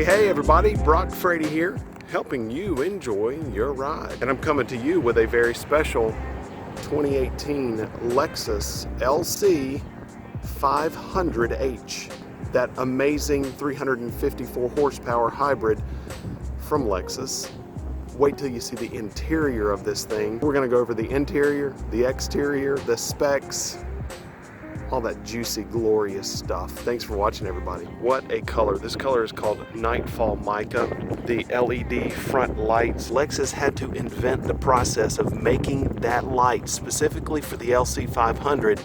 Hey everybody, Brock Frady here, helping you enjoy your ride. And I'm coming to you with a very special 2018 Lexus LC500h. That amazing 354 horsepower hybrid from Lexus. Wait till you see the interior of this thing. We're gonna go over the interior, the exterior, the specs, all that juicy, glorious stuff. Thanks for watching, everybody. What a color. This color is called Nightfall Mica. The LED front lights. Lexus had to invent the process of making that light specifically for the LC500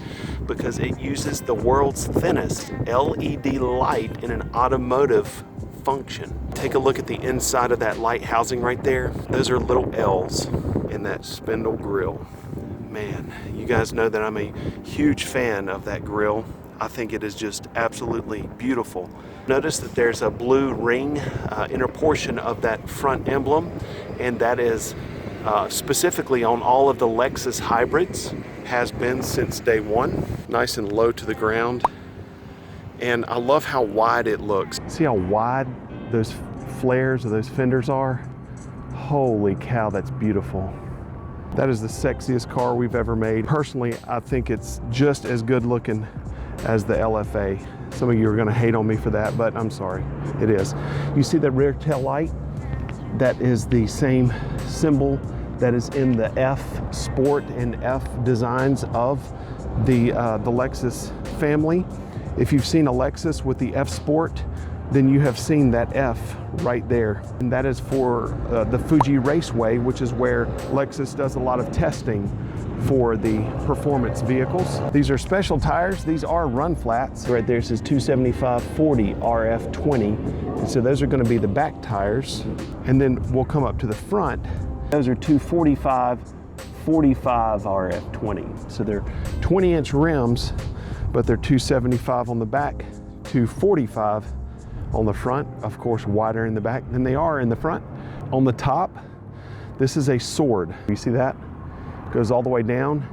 because it uses the world's thinnest LED light in an automotive function. Take a look at the inside of that light housing right there. Those are little L's in that spindle grille. Man, you guys know that I'm a huge fan of that grille. I think it is just absolutely beautiful. Notice that there's a blue ring inner portion of that front emblem, and that is specifically on all of the Lexus hybrids, has been since day one. Nice and low to the ground. And I love how wide it looks. See how wide those flares or those fenders are? Holy cow, that's beautiful. That is the sexiest car we've ever made. Personally, I think it's just as good looking as the LFA. Some of you are gonna hate on me for that, but I'm sorry, it is. You see the rear tail light? That is the same symbol that is in the F Sport and F designs of the Lexus family. If you've seen a Lexus with the F Sport, then you have seen that F right there. And that is for the Fuji Raceway, which is where Lexus does a lot of testing for the performance vehicles. These are special tires. These are run flats. Right there it says 275/40 RF20. And so those are gonna be the back tires. And then we'll come up to the front. Those are 245/45 RF20. So they're 20-inch rims, but they're 275 on the back, 245 on the front, of course wider in the back than they are in the front. On the top, this is a sword. You see that? It goes all the way down.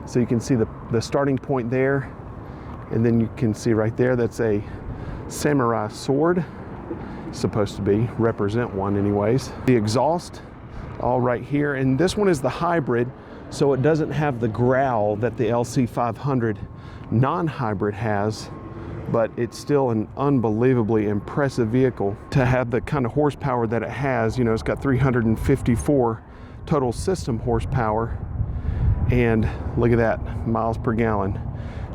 So you can see the starting point there, and then you can see right there, that's a samurai sword. Supposed to be, represent one anyways. The exhaust, all right here, and this one is the hybrid, so it doesn't have the growl that the LC500 non-hybrid has, but it's still an unbelievably impressive vehicle to have the kind of horsepower that it has. You know, it's got 354 total system horsepower, and look at that, miles per gallon.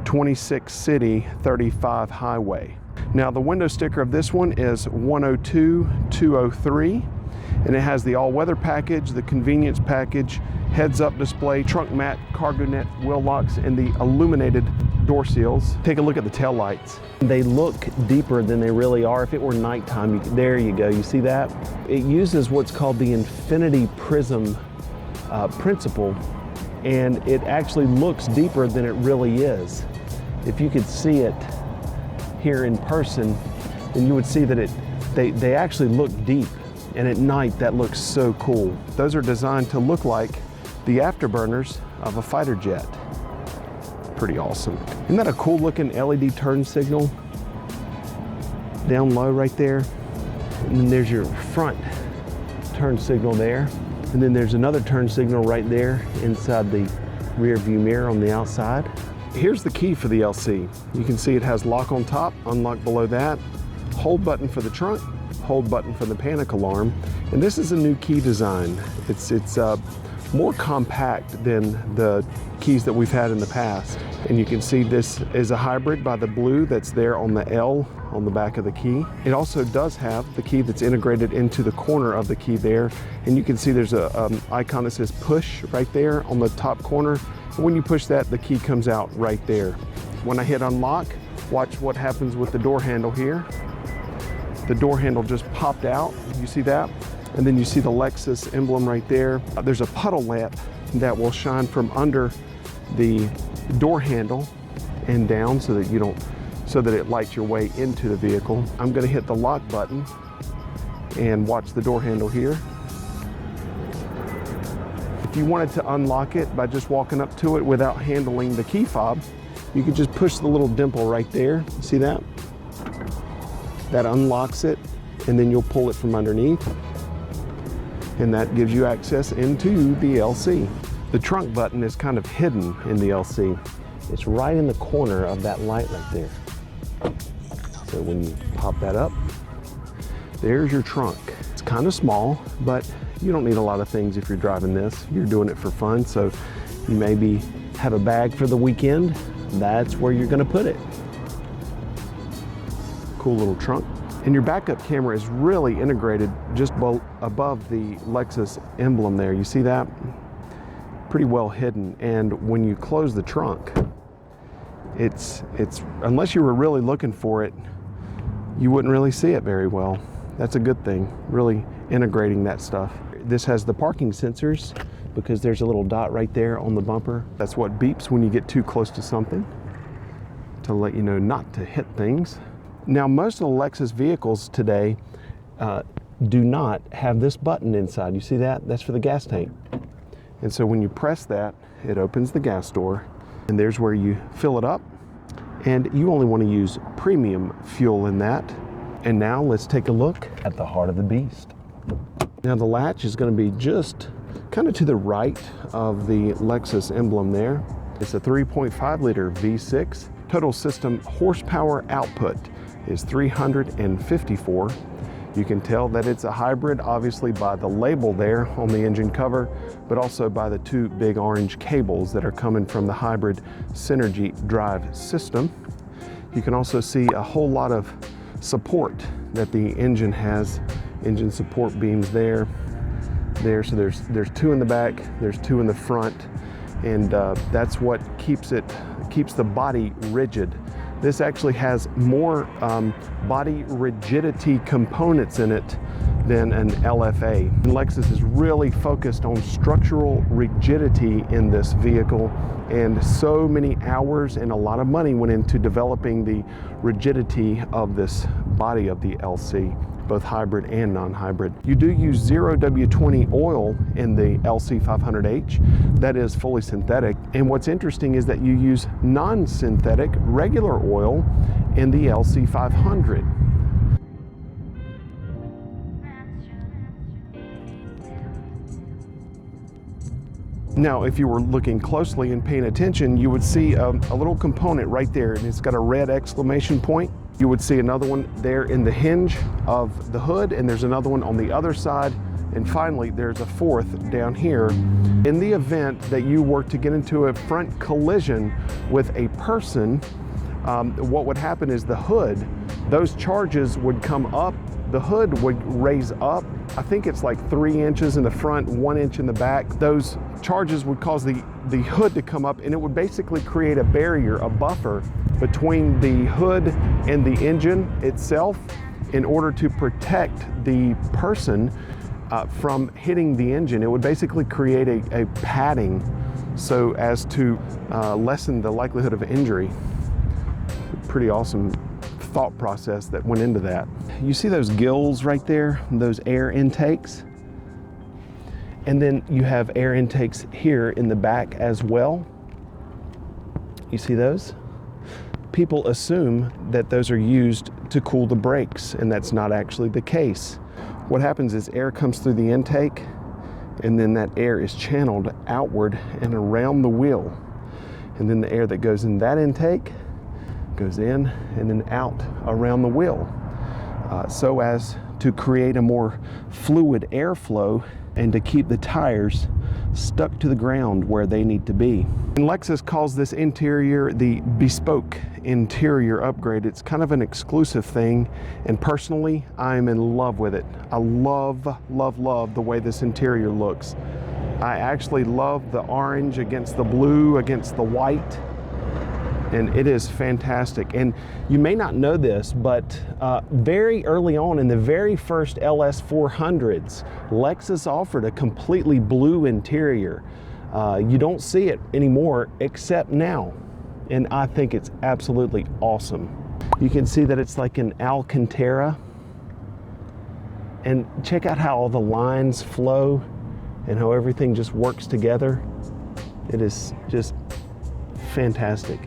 26 city, 35 highway. Now the window sticker of this one is 102,203, and it has the all-weather package, the convenience package, heads-up display, trunk mat, cargo net, wheel locks, and the illuminated door seals. Take a look at the tail lights. They look deeper than they really are. If it were nighttime, there you go, you see that? It uses what's called the infinity prism principle, and it actually looks deeper than it really is. If you could see it here in person, then you would see that they actually look deep, and at night that looks so cool. Those are designed to look like the afterburners of a fighter jet. Pretty awesome. Isn't that a cool looking LED turn signal? Down low right there. And then there's your front turn signal there. And then there's another turn signal right there inside the rear view mirror on the outside. Here's the key for the LC. You can see it has lock on top, unlock below that, hold button for the trunk, hold button for the panic alarm. And this is a new key design. It's more compact than the keys that we've had in the past. And you can see this is a hybrid by the blue that's there on the L on the back of the key. It also does have the key that's integrated into the corner of the key there. And you can see there's a icon that says push right there on the top corner. And when you push that, the key comes out right there. When I hit unlock, watch what happens with the door handle here. The door handle just popped out, you see that? And then you see the Lexus emblem right there. There's a puddle lamp that will shine from under the door handle and down so that it lights your way into the vehicle. I'm gonna hit the lock button and watch the door handle here. If you wanted to unlock it by just walking up to it without handling the key fob, you could just push the little dimple right there. See that? That unlocks it. and then you'll pull it from underneath, and that gives you access into the LC. The trunk button is kind of hidden in the LC. It's right in the corner of that light right there. So when you pop that up, there's your trunk. It's kind of small, but you don't need a lot of things if you're driving this. You're doing it for fun, so you maybe have a bag for the weekend. That's where you're gonna put it. Cool little trunk. And your backup camera is really integrated just above the Lexus emblem there. You see that? Pretty well hidden. And when you close the trunk, it's unless you were really looking for it, you wouldn't really see it very well. That's a good thing, really integrating that stuff. This has the parking sensors because there's a little dot right there on the bumper. That's what beeps when you get too close to something to let you know not to hit things. Now, most of the Lexus vehicles today do not have this button inside. You see that? That's for the gas tank. And so when you press that, it opens the gas door, and there's where you fill it up. And you only want to use premium fuel in that. And now let's take a look at the heart of the beast. Now the latch is going to be just kind of to the right of the Lexus emblem there. It's a 3.5 liter V6. Total system horsepower output is 354. You can tell that it's a hybrid, obviously by the label there on the engine cover, but also by the two big orange cables that are coming from the hybrid Synergy drive system. You can also see a whole lot of support that the engine has. Engine support beams there. So there's two in the back, there's two in the front, and that's what keeps the body rigid. This actually has more body rigidity components in it than an LFA. And Lexus is really focused on structural rigidity in this vehicle, and so many hours and a lot of money went into developing the rigidity of this body of the LC, both hybrid and non-hybrid. You do use 0W20 oil in the LC500h. That is fully synthetic. And what's interesting is that you use non-synthetic regular oil in the LC500. Now, if you were looking closely and paying attention, you would see a little component right there, and it's got a red exclamation point. You would see another one there in the hinge of the hood, and there's another one on the other side, and finally there's a fourth down here. In the event that you were to get into a front collision with a person, what would happen is the hood, those charges would come up, the hood would raise up. I think it's like 3 inches in the front, 1 inch in the back. Those charges would cause the hood to come up, and it would basically create a barrier, a buffer between the hood and the engine itself in order to protect the person from hitting the engine. It would basically create a padding so as to lessen the likelihood of injury. Pretty awesome thought process that went into that. You see those gills right there, those air intakes? And then you have air intakes here in the back as well. You see those? People assume that those are used to cool the brakes, and that's not actually the case. What happens is air comes through the intake, and then that air is channeled outward and around the wheel. And then the air that goes in that intake goes in and then out around the wheel, so as to create a more fluid airflow and to keep the tires stuck to the ground where they need to be. And Lexus calls this interior the Bespoke interior upgrade. It's kind of an exclusive thing, and personally, I'm in love with it. I love, love, love the way this interior looks. I actually love the orange against the blue against the white, and it is fantastic. And you may not know this, but very early on in the very first LS400s, Lexus offered a completely blue interior. You don't see it anymore except now, and I think it's absolutely awesome. You can see that it's like an Alcantara, and check out how all the lines flow and how everything just works together. It is just fantastic.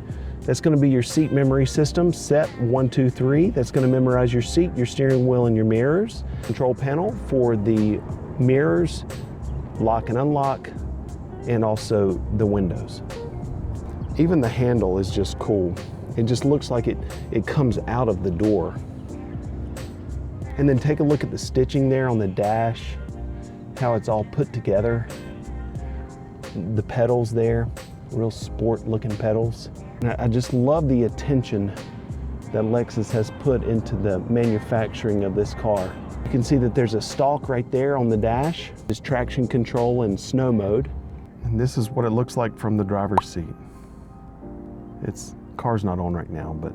That's going to be your seat memory system, set 1, 2, 3. That's going to memorize your seat, your steering wheel, and your mirrors. Control panel for the mirrors, lock and unlock, and also the windows. Even the handle is just cool. It just looks like it comes out of the door. And then take a look at the stitching there on the dash, how it's all put together. The pedals there, real sport looking pedals. And I just love the attention that Lexus has put into the manufacturing of this car. You can see that there's a stalk right there on the dash. There's traction control in snow mode. And this is what it looks like from the driver's seat. Car's not on right now, but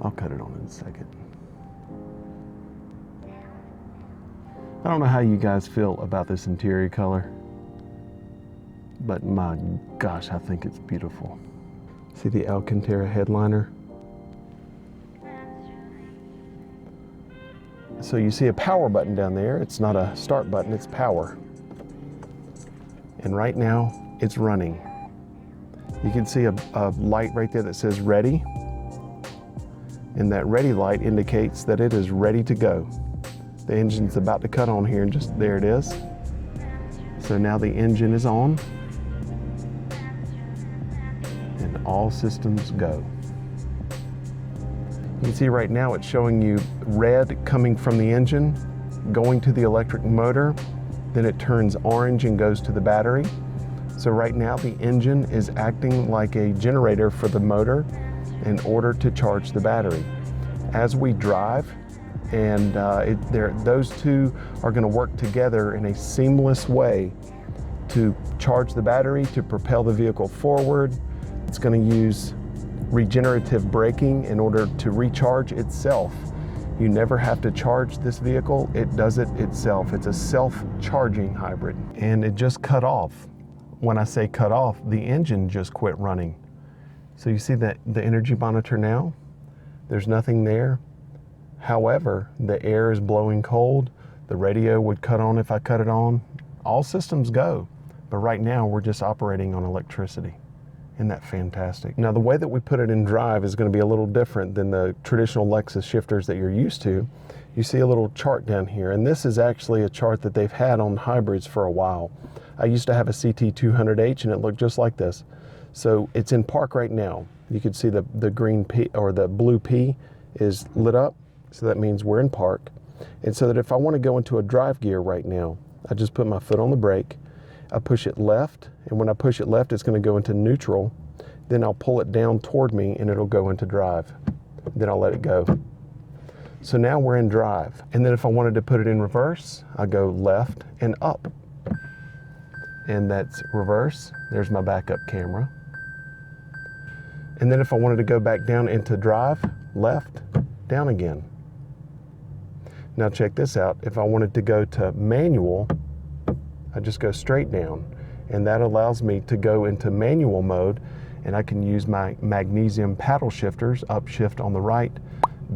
I'll cut it on in a second. I don't know how you guys feel about this interior color, but my gosh, I think it's beautiful. See the Alcantara headliner? So you see a power button down there. It's not a start button, it's power. And right now, it's running. You can see a light right there that says ready. And that ready light indicates that it is ready to go. The engine's about to cut on here, and just there it is. So now the engine is on. And all systems go. You can see right now it's showing you red coming from the engine, going to the electric motor, then it turns orange and goes to the battery. So right now the engine is acting like a generator for the motor in order to charge the battery. As we drive, and those two are going to work together in a seamless way to charge the battery, to propel the vehicle forward. It's going to use regenerative braking in order to recharge itself. You never have to charge this vehicle, it does it itself. It's a self-charging hybrid. And it just cut off. When I say cut off, the engine just quit running. So you see that the energy monitor now, there's nothing there. However, the air is blowing cold. The radio would cut on if I cut it on. All systems go. But right now we're just operating on electricity. Isn't that fantastic? Now the way that we put it in drive is going to be a little different than the traditional Lexus shifters that you're used to. You see a little chart down here, and this is actually a chart that they've had on hybrids for a while. I used to have a CT200H and it looked just like this. So it's in park right now. You can see the green P or the blue P is lit up. So that means we're in park. And so that if I want to go into a drive gear right now, I just put my foot on the brake, I push it left, and when I push it left, it's going to go into neutral. Then I'll pull it down toward me and it'll go into drive. Then I'll let it go. So now we're in drive. And then if I wanted to put it in reverse, I go left and up. And that's reverse. There's my backup camera. And then if I wanted to go back down into drive, left, down again. Now check this out. If I wanted to go to manual, I just go straight down. And that allows me to go into manual mode, and I can use my magnesium paddle shifters, upshift on the right,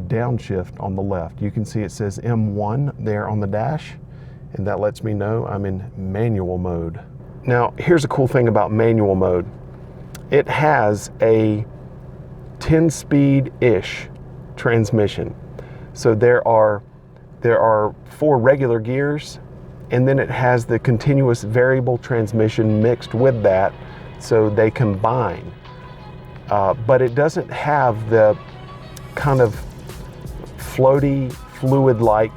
downshift on the left. You can see it says M1 there on the dash, and that lets me know I'm in manual mode. Now, here's a cool thing about manual mode. It has a 10-speed-ish transmission. So there are 4 regular gears, and then it has the continuous variable transmission mixed with that, so they combine. But it doesn't have the kind of floaty, fluid-like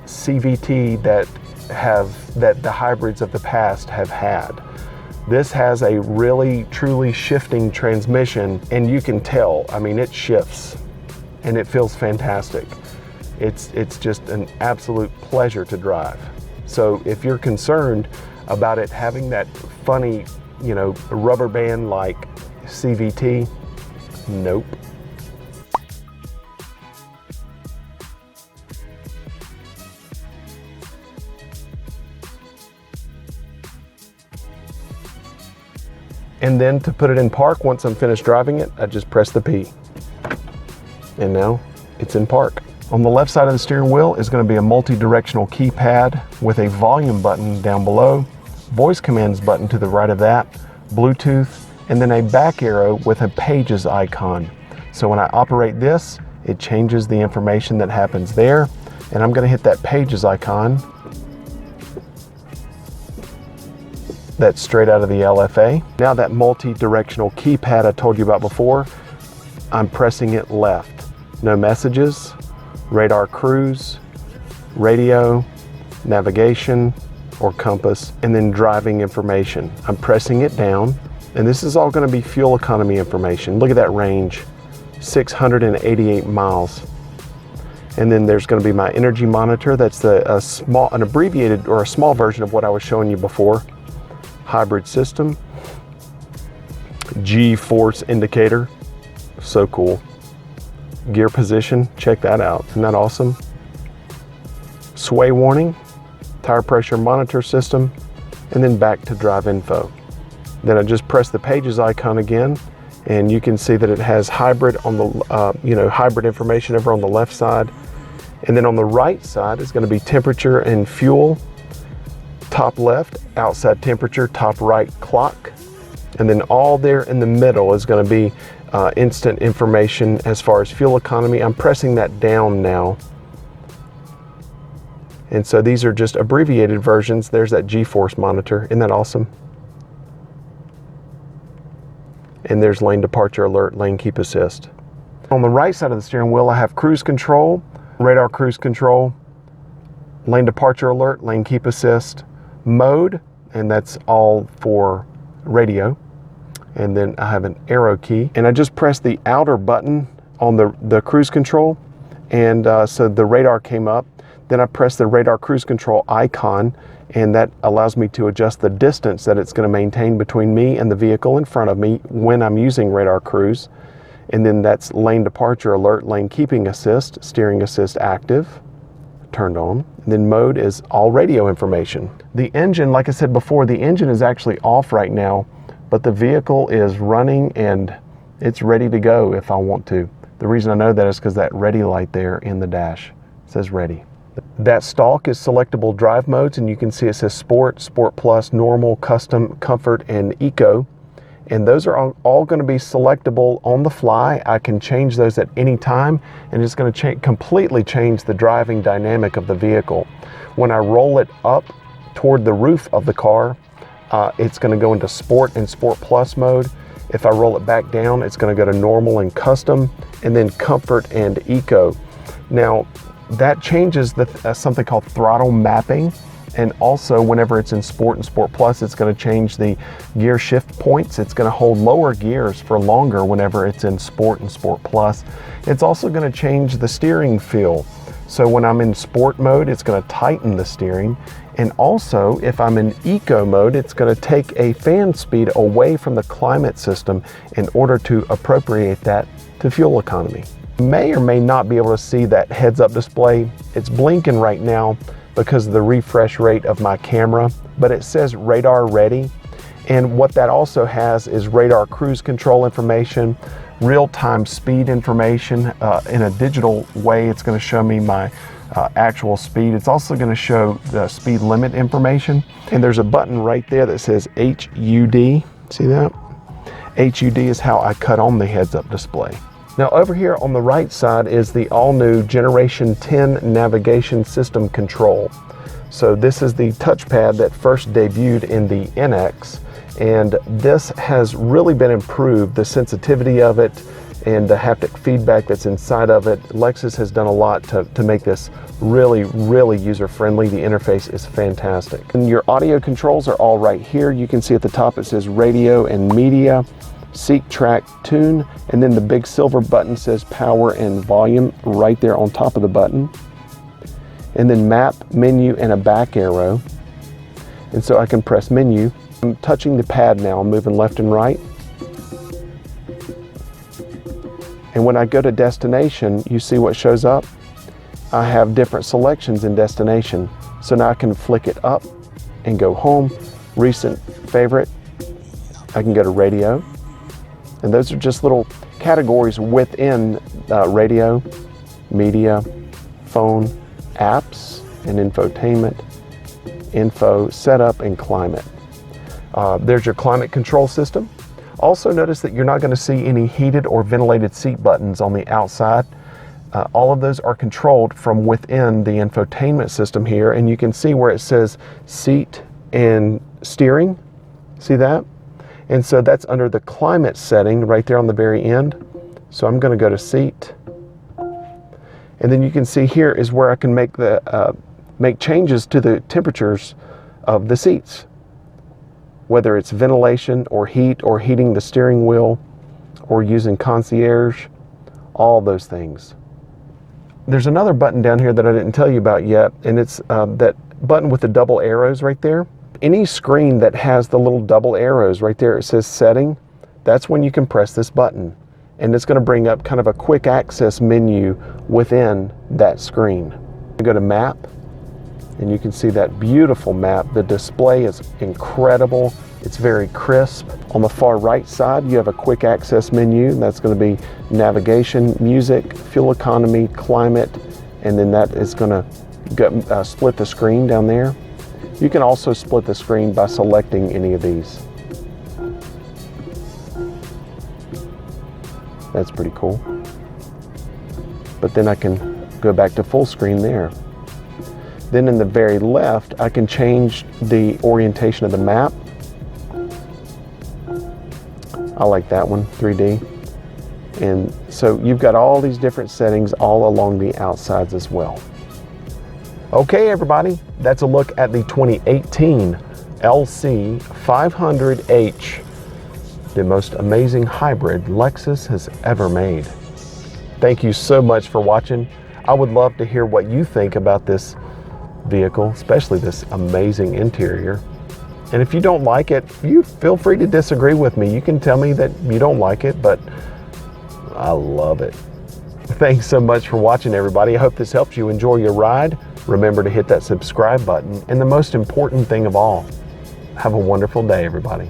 CVT that the hybrids of the past have had. This has a really, truly shifting transmission, and you can tell, I mean, it shifts, and it feels fantastic. It's just an absolute pleasure to drive. So if you're concerned about it having that funny, you know, rubber band like CVT, nope. And then to put it in park, once I'm finished driving it, I just press the P. And now it's in park. On the left side of the steering wheel is going to be a multi-directional keypad with a volume button down below, voice commands button to the right of that, Bluetooth, and then a back arrow with a pages icon. So when I operate this, it changes the information that happens there, and I'm going to hit that pages icon. That's straight out of the LFA. Now that multi-directional keypad I told you about before, I'm pressing it left. No messages, radar cruise, radio, navigation or compass, and then driving information. I'm pressing it down, and this is all going to be fuel economy information. Look at that range, 688 miles. And then there's going to be my energy monitor. That's an abbreviated or a small version of what I was showing you before. Hybrid system, G-force indicator, so cool. Gear position, check that out, isn't that awesome? Sway warning, tire pressure monitor system, and then back to drive info. Then I just press the pages icon again, and you can see that it has hybrid on the hybrid information over on the left side, and then on the right side is going to be temperature and fuel. Top left, outside temperature, top right, clock. And then all there in the middle is going to be instant information as far as fuel economy. I'm pressing that down now. And so these are just abbreviated versions. There's that G-force monitor. Isn't that awesome? And there's lane departure alert, lane keep assist. On the right side of the steering wheel, I have cruise control, radar cruise control, lane departure alert, lane keep assist, mode, and that's all for radio. And then I have an arrow key, and I just press the outer button on the cruise control, and so the radar came up. Then I press the radar cruise control icon, and that allows me to adjust the distance that it's going to maintain between me and the vehicle in front of me when I'm using radar cruise. And then that's lane departure alert, lane keeping assist, steering assist active, turned on. And then mode is all radio information. The engine, like I said before, the engine is actually off right now, but the vehicle is running and it's ready to go if I want to. The reason I know that is because that ready light there in the dash says ready. That stalk is selectable drive modes, and you can see it says Sport, Sport Plus, Normal, Custom, Comfort, and Eco. And those are all going to be selectable on the fly. I can change those at any time, and it's going to completely change the driving dynamic of the vehicle. When I roll it up toward the roof of the car, it's going to go into Sport and Sport Plus mode. If I roll it back down, it's going to go to Normal and Custom, and then Comfort and Eco. Now, that changes something called throttle mapping. And also, whenever it's in Sport and Sport Plus, it's going to change the gear shift points. It's going to hold lower gears for longer whenever it's in Sport and Sport Plus. It's also going to change the steering feel. So when I'm in Sport mode, it's going to tighten the steering. And also, if I'm in Eco mode, it's going to take a fan speed away from the climate system in order to appropriate that to fuel economy. You may or may not be able to see that heads-up display. It's blinking right now because of the refresh rate of my camera, but it says radar ready. And what that also has is radar cruise control information, real-time speed information. In a digital way, it's going to show me my actual speed. It's also going to show the speed limit information. And there's a button right there that says HUD. See that? HUD is how I cut on the heads-up display. Now over here on the right side is the all-new Generation 10 navigation system control. So this is the touchpad that first debuted in the NX, and this has really been improved, the sensitivity of it and the haptic feedback that's inside of it. Lexus has done a lot to make this really, really user-friendly. The interface is fantastic. And your audio controls are all right here. You can see at the top it says radio and media, seek, track, tune, and then the big silver button says power and volume right there on top of the button. And then map, menu, and a back arrow. And so I can press menu. I'm touching the pad now, I'm moving left and right. And when I go to destination, you see what shows up? I have different selections in destination. So now I can flick it up and go home, recent favorite. I can go to radio. And those are just little categories within radio, media, phone, apps, and infotainment, info, setup, and climate. There's your climate control system. Also notice that you're not going to see any heated or ventilated seat buttons on the outside. All of those are controlled from within the infotainment system here, and you can see where it says seat and steering. See that? And so that's under the climate setting right there on the very end. So I'm going to go to seat, and then you can see here is where I can make the make changes to the temperatures of the seats, whether it's ventilation or heat or heating the steering wheel or using concierge, all those things. There's another button down here that I didn't tell you about yet, and it's that button with the double arrows right there. Any screen that has the little double arrows right there, it says setting, that's when you can press this button. And it's going to bring up kind of a quick access menu within that screen. You go to map, and you can see that beautiful map. The display is incredible. It's very crisp. On the far right side, you have a quick access menu. That's going to be navigation, music, fuel economy, climate, and then that is going to split the screen down there. You can also split the screen by selecting any of these. That's pretty cool. But then I can go back to full screen there. Then in the very left, I can change the orientation of the map. I like that one, 3D. And so you've got all these different settings all along the outsides as well. Okay, everybody, that's a look at the 2018 LC500h, the most amazing hybrid Lexus has ever made. Thank you so much for watching. I would love to hear what you think about this vehicle, especially this amazing interior. And if you don't like it, you feel free to disagree with me. You can tell me that you don't like it, but I love it. Thanks so much for watching, everybody. I hope this helps you enjoy your ride. Remember to hit that subscribe button. And the most important thing of all, have a wonderful day, everybody.